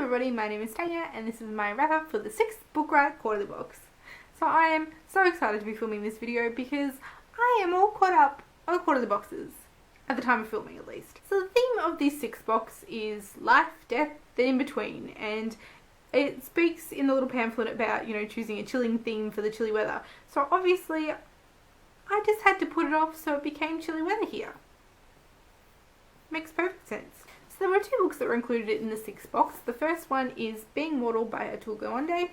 everybody, my name is Tanya and this is my wrap up for the 6th Book Riot Quarterly Box. So I am so excited to be filming this video because I am all caught up on quarterly boxes, at the time of filming at least. So the theme of this 6th box is life, death, then in between, and it speaks in the little pamphlet about, choosing a chilling theme for the chilly weather. So obviously I just had to put it off so it became chilly weather here. Makes perfect sense. So there were 2 books that were included in the 6th box. The first one is Being Mortal by Atul Gawande,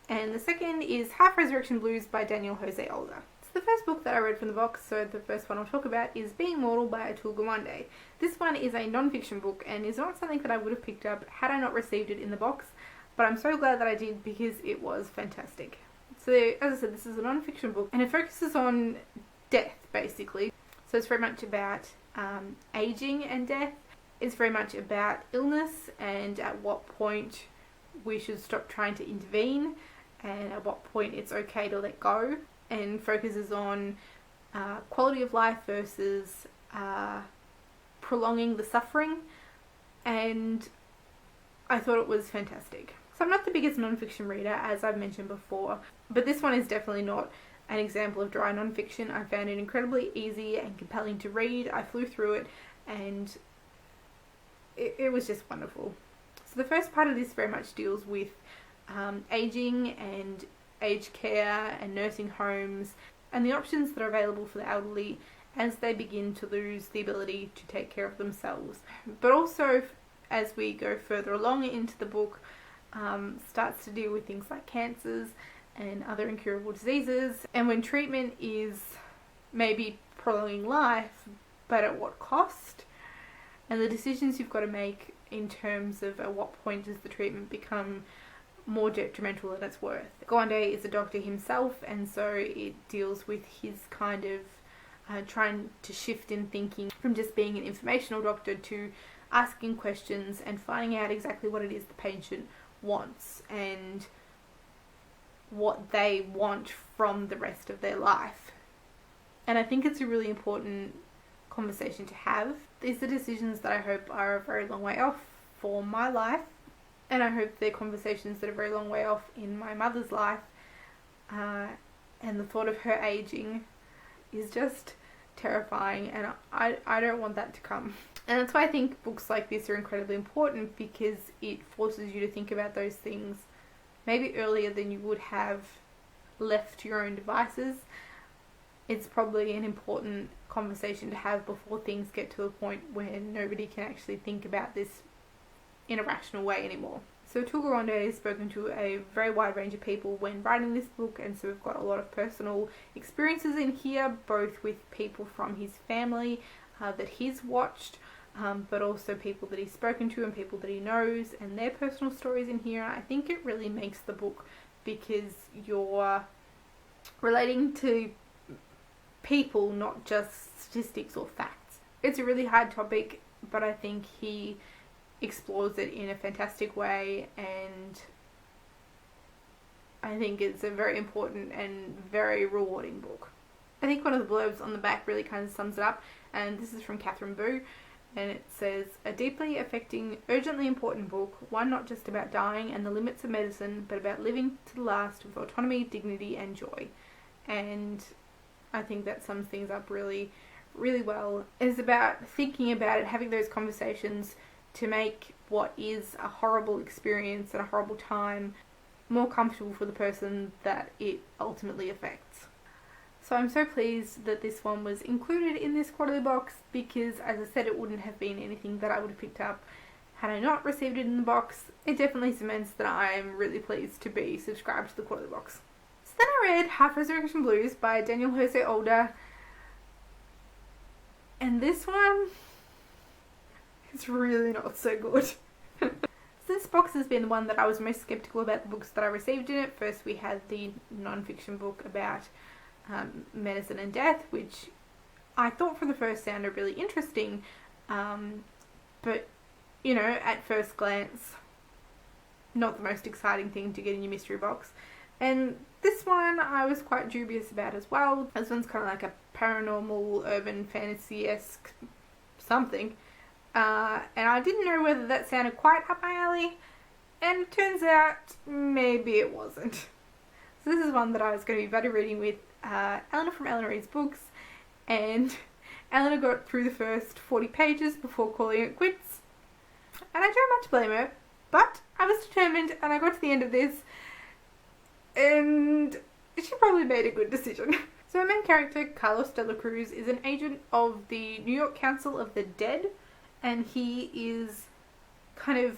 and the second is Half Resurrection Blues by Daniel Jose Older. So the first book that I read from the box, so the first one I'll talk about, is Being Mortal by Atul Gawande. This one is a non-fiction book and is not something that I would have picked up had I not received it in the box, but I'm so glad that I did because it was fantastic. So as I said, this is a non-fiction book and it focuses on death basically. So it's very much about aging and death. It's very much about illness and at what point we should stop trying to intervene and at what point it's okay to let go, and focuses on quality of life versus prolonging the suffering, and I thought it was fantastic. So I'm not the biggest non-fiction reader, as I've mentioned before, but this one is definitely not an example of dry non-fiction. I found it incredibly easy and compelling to read. I flew through it and it was just wonderful. So the first part of this very much deals with aging and aged care and nursing homes and the options that are available for the elderly as they begin to lose the ability to take care of themselves. But also, as we go further along into the book, starts to deal with things like cancers and other incurable diseases, and when treatment is maybe prolonging life, but at what cost, and the decisions you've got to make in terms of at what point does the treatment become more detrimental than it's worth. Gawande is a doctor himself, and so it deals with his kind of trying to shift in thinking from just being an informational doctor to asking questions and finding out exactly what it is the patient wants and what they want from the rest of their life. And I think it's a really important conversation to have. These are decisions that I hope are a very long way off for my life, and I hope they're conversations that are a very long way off in my mother's life, and the thought of her aging is just terrifying, and I don't want that to come. And that's why I think books like this are incredibly important, because it forces you to think about those things maybe earlier than you would have left to your own devices. It's probably an important conversation to have before things get to a point where nobody can actually think about this in a rational way anymore. So Atul Gawande has spoken to a very wide range of people when writing this book, and so we've got a lot of personal experiences in here, both with people from his family that he's watched, but also people that he's spoken to and people that he knows and their personal stories in here. I think it really makes the book because you're relating to people, not just statistics or facts. It's a really hard topic, but I think he explores it in a fantastic way, and I think it's a very important and very rewarding book. I think one of the blurbs on the back really kind of sums it up, and this is from Catherine Boo, and it says, "A deeply affecting, urgently important book, one not just about dying and the limits of medicine, but about living to the last with autonomy, dignity and joy." And I think that sums things up really, really well. It's about thinking about it, having those conversations to make what is a horrible experience and a horrible time more comfortable for the person that it ultimately affects. So I'm so pleased that this one was included in this quarterly box, because as I said, it wouldn't have been anything that I would have picked up had I not received it in the box. It definitely cements that I'm really pleased to be subscribed to the quarterly box. So then I read Half Resurrection Blues by Daniel Jose Older, and this one is really not so good. So this box has been the one that I was most skeptical about the books that I received in it. First we had the non-fiction book about medicine and death, which I thought for the first sounded really interesting, but at first glance not the most exciting thing to get in your mystery box. And this one I was quite dubious about as well. This one's kind of like a paranormal urban fantasy-esque something, and I didn't know whether that sounded quite up my alley, And it turns out maybe it wasn't. So this is one that I was going to be buddy reading with Eleanor from Eleanor Reads Books, and Eleanor got through the first 40 pages before calling it quits. And I don't much blame her, but I was determined and I got to the end of this and she probably made a good decision. So our main character, Carlos de la Cruz, is an agent of the New York Council of the Dead, and he is kind of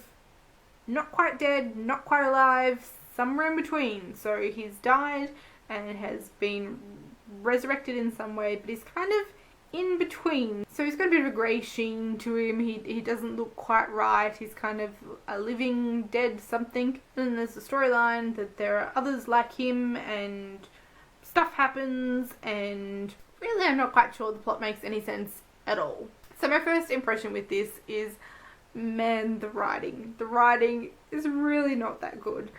not quite dead, not quite alive, somewhere in between. So he's died and has been resurrected in some way, but he's kind of in between. So he's got a bit of a grey sheen to him. He doesn't look quite right. He's kind of a living dead something. And then there's the storyline that there are others like him and stuff happens, and really I'm not quite sure the plot makes any sense at all. So my first impression with this is, man, the writing. The writing is really not that good.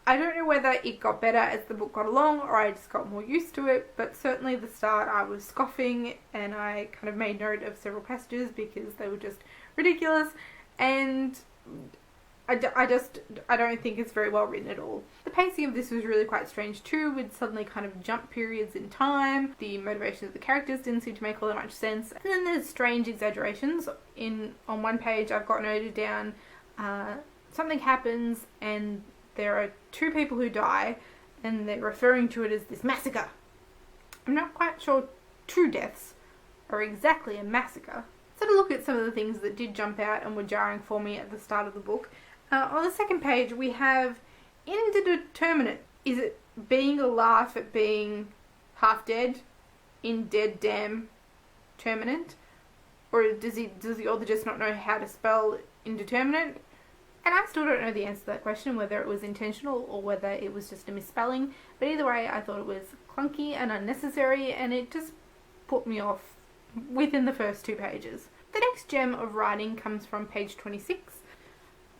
I don't know whether it got better as the book got along or I just got more used to it, but certainly at the start I was scoffing and I kind of made note of several passages because they were just ridiculous, and I don't think it's very well written at all. The pacing of this was really quite strange too, with suddenly kind of jump periods in time. The motivation of the characters didn't seem to make all that much sense. And then there's strange exaggerations. On one page I've got noted down, something happens and there are 2 people who die and they're referring to it as this massacre. I'm not quite sure 2 deaths are exactly a massacre. So to look at some of the things that did jump out and were jarring for me at the start of the book. On the second page we have indeterminate. Is it being a laugh at being half dead? In dead damn terminant? Or does the author just not know how to spell indeterminate? And I still don't know the answer to that question, whether it was intentional or whether it was just a misspelling. But either way, I thought it was clunky and unnecessary, and it just put me off within the first 2 pages. The next gem of writing comes from page 26.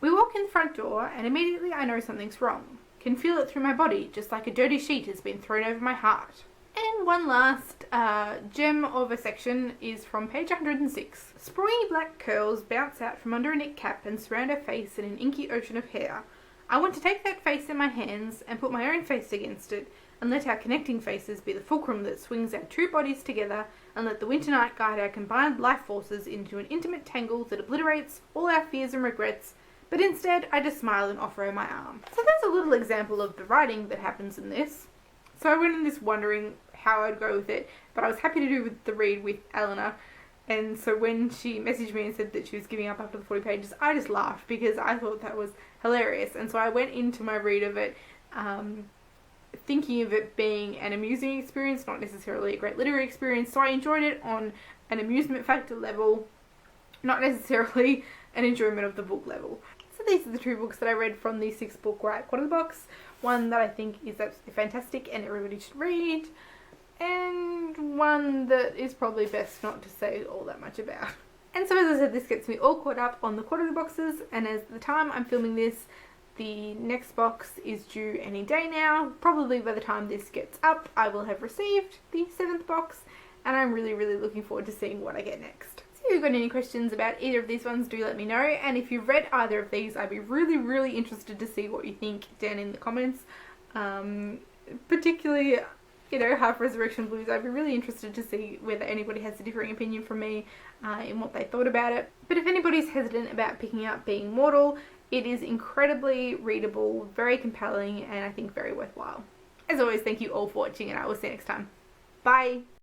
We walk in the front door and immediately I know something's wrong. Can feel it through my body, just like a dirty sheet has been thrown over my heart. And one last gem of a section is from page 106. Springy black curls bounce out from under a knit cap and surround her face in an inky ocean of hair. I want to take that face in my hands and put my own face against it, and let our connecting faces be the fulcrum that swings our 2 bodies together, and let the winter night guide our combined life forces into an intimate tangle that obliterates all our fears and regrets. But instead, I just smile and offer her my arm. So there's a little example of the writing that happens in this. So I went in this wondering how I'd go with it, but I was happy to do the read with Eleanor. And so when she messaged me and said that she was giving up after the 40 pages, I just laughed because I thought that was hilarious. And so I went into my read of it thinking of it being an amusing experience, not necessarily a great literary experience. So I enjoyed it on an amusement factor level, not necessarily an enjoyment of the book level. So these are the 2 books that I read from the 6 Book Riot Quarterly Box. One that I think is absolutely fantastic and everybody should read, and one that is probably best not to say all that much about. And so as I said, this gets me all caught up on the quarterly boxes, and as the time I'm filming this, the next box is due any day now. Probably by the time this gets up, I will have received the 7th box, and I'm really looking forward to seeing what I get next. So if you've got any questions about either of these ones, do let me know, and if you've read either of these, I'd be really interested to see what you think down in the comments. Particularly, Half Resurrection Blues, I'd be really interested to see whether anybody has a differing opinion from me in what they thought about it. But if anybody's hesitant about picking up Being Mortal, it is incredibly readable, very compelling, and I think very worthwhile. As always, thank you all for watching, and I will see you next time. Bye!